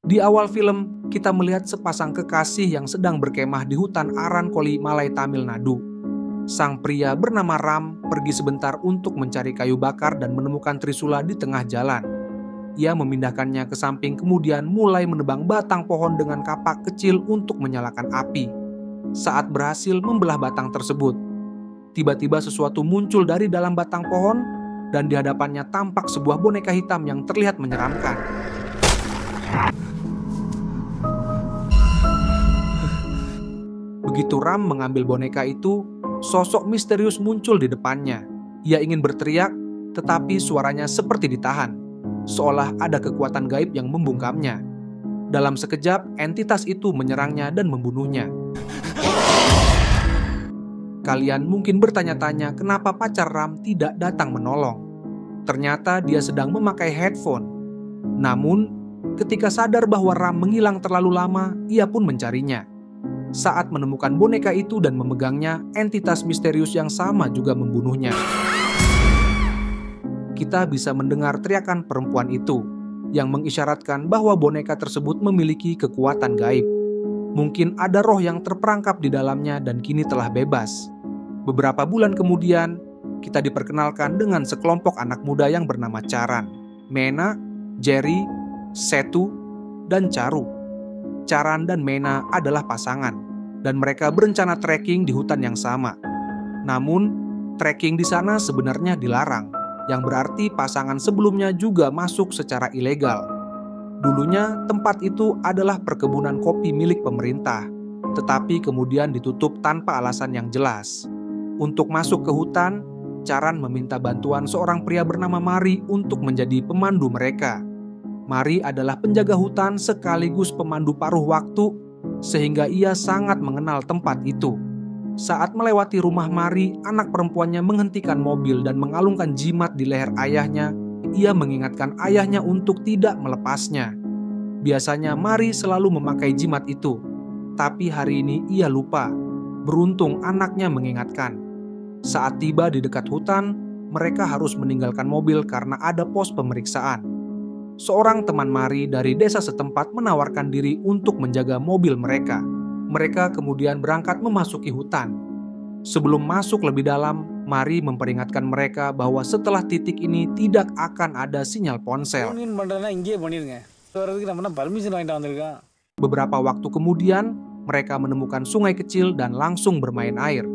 Di awal film, kita melihat sepasang kekasih yang sedang berkemah di hutan Arankoli, Malay, Tamil Nadu. Sang pria bernama Ram pergi sebentar untuk mencari kayu bakar dan menemukan trisula di tengah jalan. Ia memindahkannya ke samping kemudian mulai menebang batang pohon dengan kapak kecil untuk menyalakan api. Saat berhasil membelah batang tersebut, tiba-tiba sesuatu muncul dari dalam batang pohon dan di hadapannya tampak sebuah boneka hitam yang terlihat menyeramkan. Begitu Ram mengambil boneka itu, sosok misterius muncul di depannya. Ia ingin berteriak, tetapi suaranya seperti ditahan, seolah ada kekuatan gaib yang membungkamnya. Dalam sekejap, entitas itu menyerangnya dan membunuhnya. Kalian mungkin bertanya-tanya kenapa pacar Ram tidak datang menolong. Ternyata dia sedang memakai headphone. Namun, ketika sadar bahwa Ram menghilang terlalu lama, ia pun mencarinya. Saat menemukan boneka itu dan memegangnya, entitas misterius yang sama juga membunuhnya. Kita bisa mendengar teriakan perempuan itu, yang mengisyaratkan bahwa boneka tersebut memiliki kekuatan gaib. Mungkin ada roh yang terperangkap di dalamnya dan kini telah bebas. Beberapa bulan kemudian, kita diperkenalkan dengan sekelompok anak muda yang bernama Charan, Mena, Jerry, Setu, dan Charu. Charan dan Mena adalah pasangan, dan mereka berencana trekking di hutan yang sama. Namun, trekking di sana sebenarnya dilarang, yang berarti pasangan sebelumnya juga masuk secara ilegal. Dulunya, tempat itu adalah perkebunan kopi milik pemerintah, tetapi kemudian ditutup tanpa alasan yang jelas. Untuk masuk ke hutan, Charan meminta bantuan seorang pria bernama Mari untuk menjadi pemandu mereka. Mari adalah penjaga hutan sekaligus pemandu paruh waktu, sehingga ia sangat mengenal tempat itu. Saat melewati rumah Mari, anak perempuannya menghentikan mobil dan mengalungkan jimat di leher ayahnya. Ia mengingatkan ayahnya untuk tidak melepasnya. Biasanya Mari selalu memakai jimat itu, tapi hari ini ia lupa. Beruntung anaknya mengingatkan. Saat tiba di dekat hutan, mereka harus meninggalkan mobil karena ada pos pemeriksaan. Seorang teman Mari dari desa setempat menawarkan diri untuk menjaga mobil mereka. Mereka kemudian berangkat memasuki hutan. Sebelum masuk lebih dalam, Mari memperingatkan mereka bahwa setelah titik ini tidak akan ada sinyal ponsel. Beberapa waktu kemudian, mereka menemukan sungai kecil dan langsung bermain air.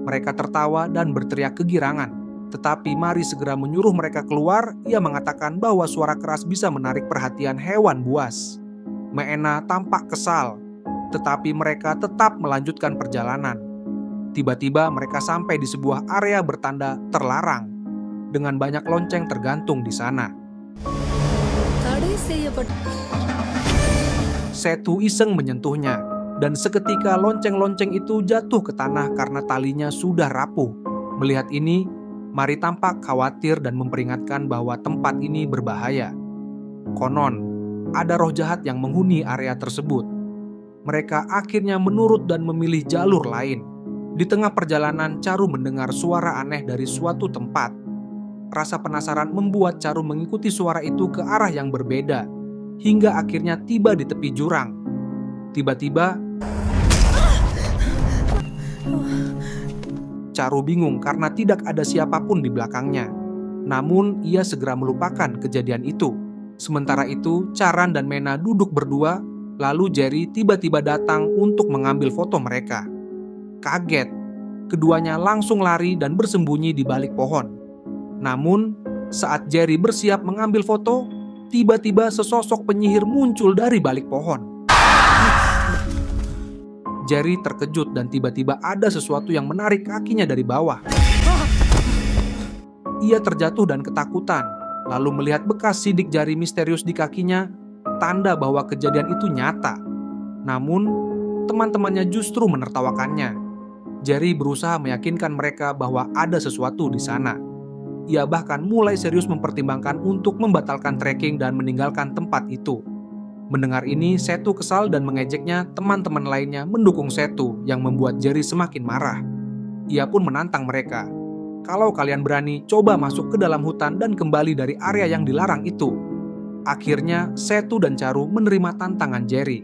Mereka tertawa dan berteriak kegirangan. Tetapi Mari segera menyuruh mereka keluar. Ia mengatakan bahwa suara keras bisa menarik perhatian hewan buas. Mena tampak kesal, tetapi mereka tetap melanjutkan perjalanan. Tiba-tiba mereka sampai di sebuah area bertanda terlarang, dengan banyak lonceng tergantung di sana. Setu iseng menyentuhnya, dan seketika lonceng-lonceng itu jatuh ke tanah karena talinya sudah rapuh. Melihat ini, Mari tampak khawatir dan memperingatkan bahwa tempat ini berbahaya. Konon, ada roh jahat yang menghuni area tersebut. Mereka akhirnya menurut dan memilih jalur lain. Di tengah perjalanan, Charu mendengar suara aneh dari suatu tempat. Rasa penasaran membuat Charu mengikuti suara itu ke arah yang berbeda, hingga akhirnya tiba di tepi jurang. Tiba-tiba, Charu bingung karena tidak ada siapapun di belakangnya. Namun, ia segera melupakan kejadian itu. Sementara itu, Charan dan Mena duduk berdua, lalu Jerry tiba-tiba datang untuk mengambil foto mereka. Kaget, keduanya langsung lari dan bersembunyi di balik pohon. Namun, saat Jerry bersiap mengambil foto, tiba-tiba sesosok penyihir muncul dari balik pohon. Jerry terkejut dan tiba-tiba ada sesuatu yang menarik kakinya dari bawah. Ia terjatuh dan ketakutan, lalu melihat bekas sidik jari misterius di kakinya, tanda bahwa kejadian itu nyata. Namun, teman-temannya justru menertawakannya. Jerry berusaha meyakinkan mereka bahwa ada sesuatu di sana. Ia bahkan mulai serius mempertimbangkan untuk membatalkan trekking dan meninggalkan tempat itu. Mendengar ini, Setu kesal dan mengejeknya. Teman-teman lainnya mendukung Setu yang membuat Jerry semakin marah. Ia pun menantang mereka. Kalau kalian berani, coba masuk ke dalam hutan dan kembali dari area yang dilarang itu. Akhirnya, Setu dan Charu menerima tantangan Jerry.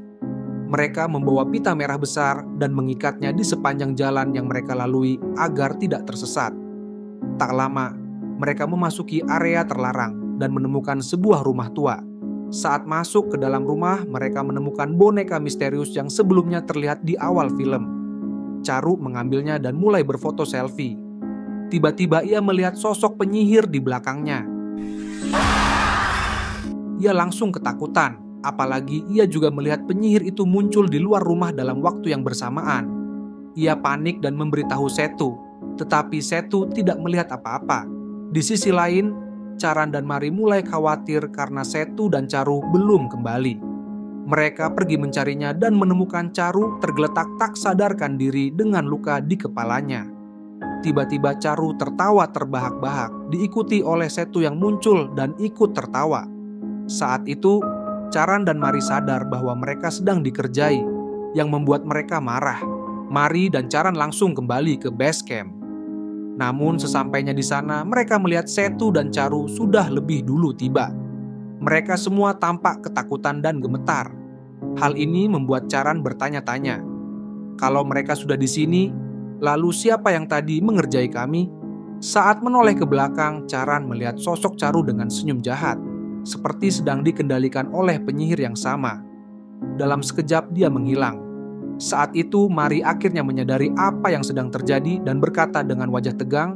Mereka membawa pita merah besar dan mengikatnya di sepanjang jalan yang mereka lalui agar tidak tersesat. Tak lama, mereka memasuki area terlarang dan menemukan sebuah rumah tua. Saat masuk ke dalam rumah, mereka menemukan boneka misterius yang sebelumnya terlihat di awal film. Charu mengambilnya dan mulai berfoto selfie. Tiba-tiba ia melihat sosok penyihir di belakangnya. Ia langsung ketakutan, apalagi ia juga melihat penyihir itu muncul di luar rumah dalam waktu yang bersamaan. Ia panik dan memberitahu Setu, tetapi Setu tidak melihat apa-apa. Di sisi lain, Charan dan Mari mulai khawatir karena Setu dan Charu belum kembali. Mereka pergi mencarinya dan menemukan Charu tergeletak tak sadarkan diri dengan luka di kepalanya. Tiba-tiba Charu tertawa terbahak-bahak, diikuti oleh Setu yang muncul dan ikut tertawa. Saat itu, Charan dan Mari sadar bahwa mereka sedang dikerjai, yang membuat mereka marah. Mari dan Charan langsung kembali ke base camp. Namun sesampainya di sana, mereka melihat Setu dan Charu sudah lebih dulu tiba. Mereka semua tampak ketakutan dan gemetar. Hal ini membuat Charan bertanya-tanya, kalau mereka sudah di sini, lalu siapa yang tadi mengerjai kami? Saat menoleh ke belakang, Charan melihat sosok Charu dengan senyum jahat, seperti sedang dikendalikan oleh penyihir yang sama. Dalam sekejap dia menghilang. Saat itu Mari akhirnya menyadari apa yang sedang terjadi dan berkata dengan wajah tegang,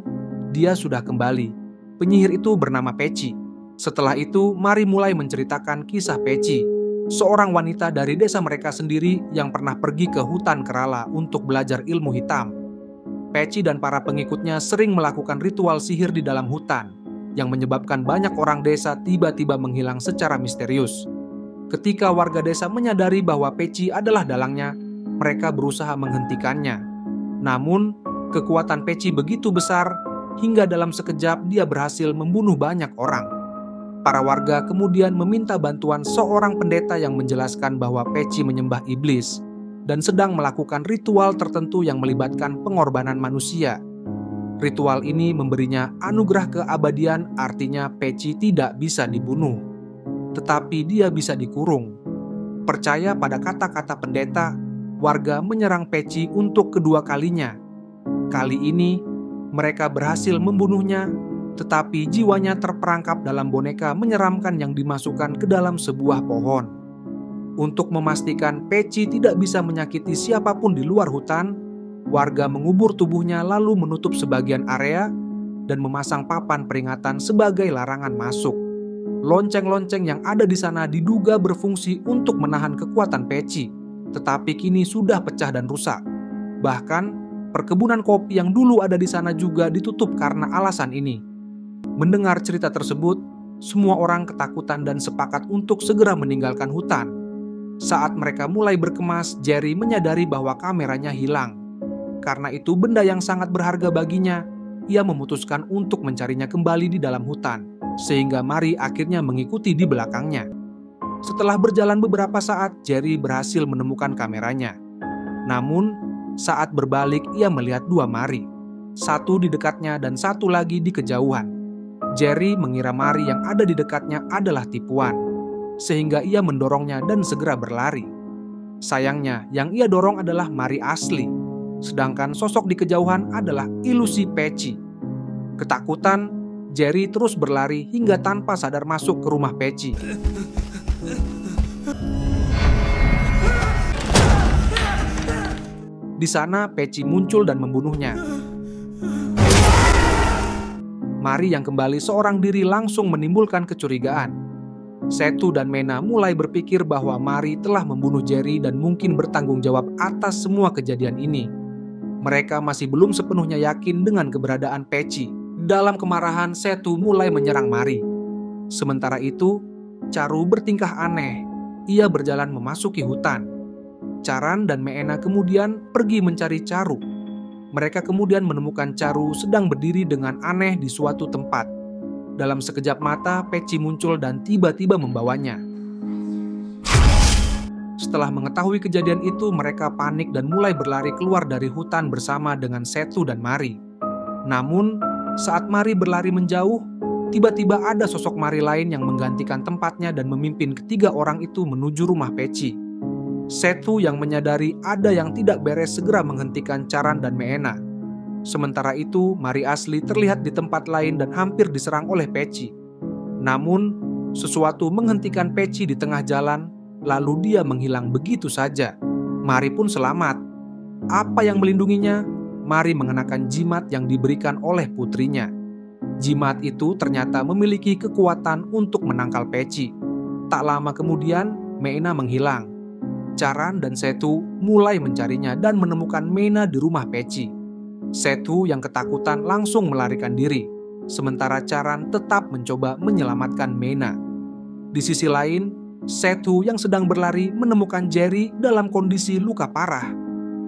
dia sudah kembali. Penyihir itu bernama Peci. Setelah itu Mari mulai menceritakan kisah Peci, seorang wanita dari desa mereka sendiri yang pernah pergi ke hutan Kerala untuk belajar ilmu hitam. Peci dan para pengikutnya sering melakukan ritual sihir di dalam hutan, yang menyebabkan banyak orang desa tiba-tiba menghilang secara misterius. Ketika warga desa menyadari bahwa Peci adalah dalangnya, mereka berusaha menghentikannya. Namun, kekuatan Peci begitu besar, hingga dalam sekejap dia berhasil membunuh banyak orang. Para warga kemudian meminta bantuan seorang pendeta yang menjelaskan bahwa Peci menyembah iblis, dan sedang melakukan ritual tertentu yang melibatkan pengorbanan manusia. Ritual ini memberinya anugerah keabadian, artinya Peci tidak bisa dibunuh, tetapi dia bisa dikurung. Percaya pada kata-kata pendeta, warga menyerang Peci untuk kedua kalinya. Kali ini, mereka berhasil membunuhnya, tetapi jiwanya terperangkap dalam boneka menyeramkan yang dimasukkan ke dalam sebuah pohon. Untuk memastikan Peci tidak bisa menyakiti siapapun di luar hutan, warga mengubur tubuhnya lalu menutup sebagian area dan memasang papan peringatan sebagai larangan masuk. Lonceng-lonceng yang ada di sana diduga berfungsi untuk menahan kekuatan Peci, tetapi kini sudah pecah dan rusak. Bahkan, perkebunan kopi yang dulu ada di sana juga ditutup karena alasan ini. Mendengar cerita tersebut, semua orang ketakutan dan sepakat untuk segera meninggalkan hutan. Saat mereka mulai berkemas, Jerry menyadari bahwa kameranya hilang. Karena itu benda yang sangat berharga baginya, ia memutuskan untuk mencarinya kembali di dalam hutan, sehingga Mari akhirnya mengikuti di belakangnya. Setelah berjalan beberapa saat, Jerry berhasil menemukan kameranya. Namun, saat berbalik ia melihat dua Mari, satu di dekatnya dan satu lagi di kejauhan. Jerry mengira Mari yang ada di dekatnya adalah tipuan, sehingga ia mendorongnya dan segera berlari. Sayangnya, yang ia dorong adalah Mari asli, sedangkan sosok di kejauhan adalah ilusi Peci. Ketakutan, Jerry terus berlari hingga tanpa sadar masuk ke rumah Peci. Di sana Peci muncul dan membunuhnya. Mari yang kembali seorang diri langsung menimbulkan kecurigaan. Setu dan Mena mulai berpikir bahwa Mari telah membunuh Jerry dan mungkin bertanggung jawab atas semua kejadian ini. Mereka masih belum sepenuhnya yakin dengan keberadaan Peci. Dalam kemarahan, Setu mulai menyerang Mari. Sementara itu, Charu bertingkah aneh. Ia berjalan memasuki hutan. Charan dan Meena kemudian pergi mencari Charu. Mereka kemudian menemukan Charu sedang berdiri dengan aneh di suatu tempat. Dalam sekejap mata, Peci muncul dan tiba-tiba membawanya. Setelah mengetahui kejadian itu, mereka panik dan mulai berlari keluar dari hutan bersama dengan Setu dan Mari. Namun, saat Mari berlari menjauh, Tiba-tiba ada sosok Mari lain yang menggantikan tempatnya dan memimpin ketiga orang itu menuju rumah Peci. Setu yang menyadari ada yang tidak beres segera menghentikan Charan dan Meena. Sementara itu, Mari asli terlihat di tempat lain dan hampir diserang oleh Peci. Namun, sesuatu menghentikan Peci di tengah jalan, lalu dia menghilang begitu saja. Mari pun selamat. Apa yang melindunginya? Mari mengenakan jimat yang diberikan oleh putrinya. Jimat itu ternyata memiliki kekuatan untuk menangkal Peci. Tak lama kemudian, Meena menghilang. Charan dan Setu mulai mencarinya dan menemukan Meena di rumah Peci. Setu yang ketakutan langsung melarikan diri, sementara Charan tetap mencoba menyelamatkan Meena. Di sisi lain, Setu yang sedang berlari menemukan Jerry dalam kondisi luka parah.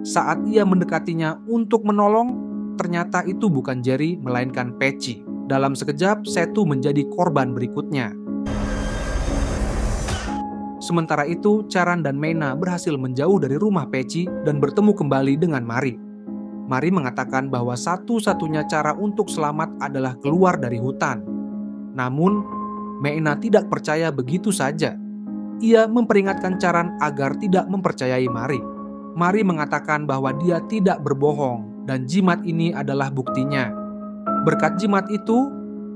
Saat ia mendekatinya untuk menolong, ternyata itu bukan Jerry melainkan Peci. Dalam sekejap, Setu menjadi korban berikutnya. Sementara itu, Charan dan Meena berhasil menjauh dari rumah Peci dan bertemu kembali dengan Mari. Mari mengatakan bahwa satu-satunya cara untuk selamat adalah keluar dari hutan. Namun, Meena tidak percaya begitu saja. Ia memperingatkan Charan agar tidak mempercayai Mari. Mari mengatakan bahwa dia tidak berbohong dan jimat ini adalah buktinya. Berkat jimat itu,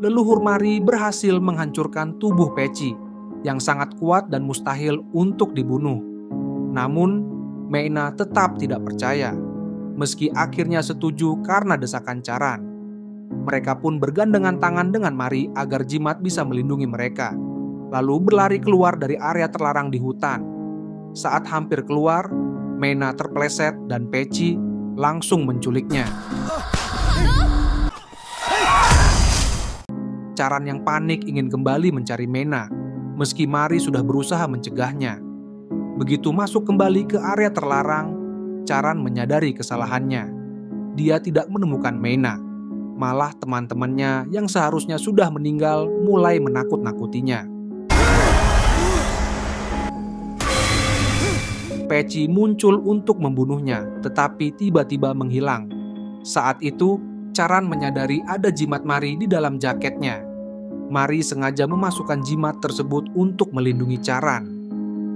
leluhur Mari berhasil menghancurkan tubuh Peci yang sangat kuat dan mustahil untuk dibunuh. Namun, Meena tetap tidak percaya. Meski akhirnya setuju karena desakan Charan. Mereka pun bergandengan tangan dengan Mari agar jimat bisa melindungi mereka, lalu berlari keluar dari area terlarang di hutan. Saat hampir keluar, Meena terpeleset dan Peci langsung menculiknya. Charan yang panik ingin kembali mencari Meena, meski Mari sudah berusaha mencegahnya. Begitu masuk kembali ke area terlarang, Charan menyadari kesalahannya. Dia tidak menemukan Meena. Malah teman-temannya yang seharusnya sudah meninggal mulai menakut-nakutinya. Peci muncul untuk membunuhnya, tetapi tiba-tiba menghilang. Saat itu, Charan menyadari ada jimat Mari di dalam jaketnya. Mari sengaja memasukkan jimat tersebut untuk melindungi Charan.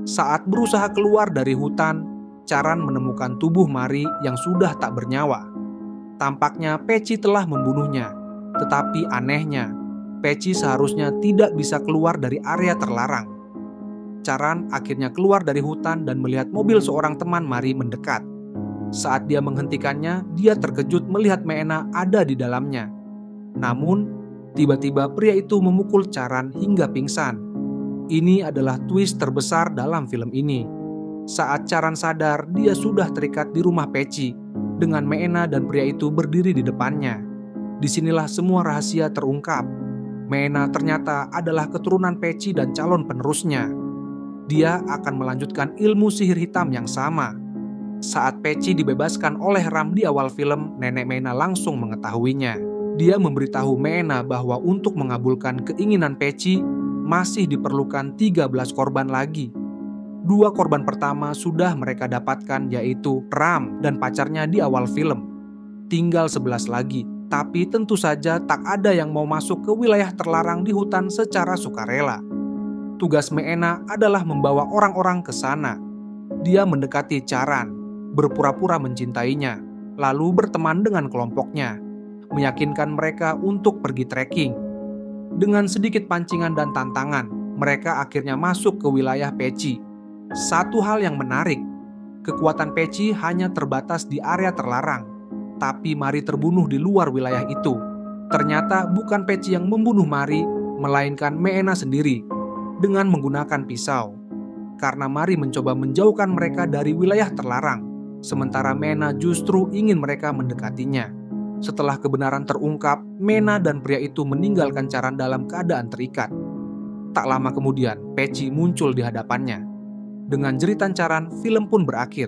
Saat berusaha keluar dari hutan, Charan menemukan tubuh Mari yang sudah tak bernyawa. Tampaknya Peci telah membunuhnya, tetapi anehnya, Peci seharusnya tidak bisa keluar dari area terlarang. Charan akhirnya keluar dari hutan dan melihat mobil seorang teman Mari mendekat. Saat dia menghentikannya, dia terkejut melihat Meena ada di dalamnya. Namun, tiba-tiba pria itu memukul Charan hingga pingsan. Ini adalah twist terbesar dalam film ini. Saat Charan sadar, dia sudah terikat di rumah Peci dengan Meena dan pria itu berdiri di depannya. Disinilah semua rahasia terungkap. Meena ternyata adalah keturunan Peci dan calon penerusnya. Dia akan melanjutkan ilmu sihir hitam yang sama. Saat Peci dibebaskan oleh Ram di awal film, nenek Meena langsung mengetahuinya. Dia memberitahu Meena bahwa untuk mengabulkan keinginan Peci, masih diperlukan 13 korban lagi. 2 korban pertama sudah mereka dapatkan, yaitu Ram dan pacarnya di awal film. Tinggal 11 lagi, tapi tentu saja tak ada yang mau masuk ke wilayah terlarang di hutan secara sukarela. Tugas Meena adalah membawa orang-orang ke sana. Dia mendekati Charan, berpura-pura mencintainya, lalu berteman dengan kelompoknya, meyakinkan mereka untuk pergi trekking. Dengan sedikit pancingan dan tantangan, mereka akhirnya masuk ke wilayah Peci. Satu hal yang menarik, kekuatan Peci hanya terbatas di area terlarang, tapi Mari terbunuh di luar wilayah itu. Ternyata bukan Peci yang membunuh Mari, melainkan Meena sendiri dengan menggunakan pisau. Karena Mari mencoba menjauhkan mereka dari wilayah terlarang, sementara Meena justru ingin mereka mendekatinya. Setelah kebenaran terungkap, Meena dan pria itu meninggalkan Charan dalam keadaan terikat. Tak lama kemudian, Peci muncul di hadapannya. Dengan jeritan Charan, film pun berakhir.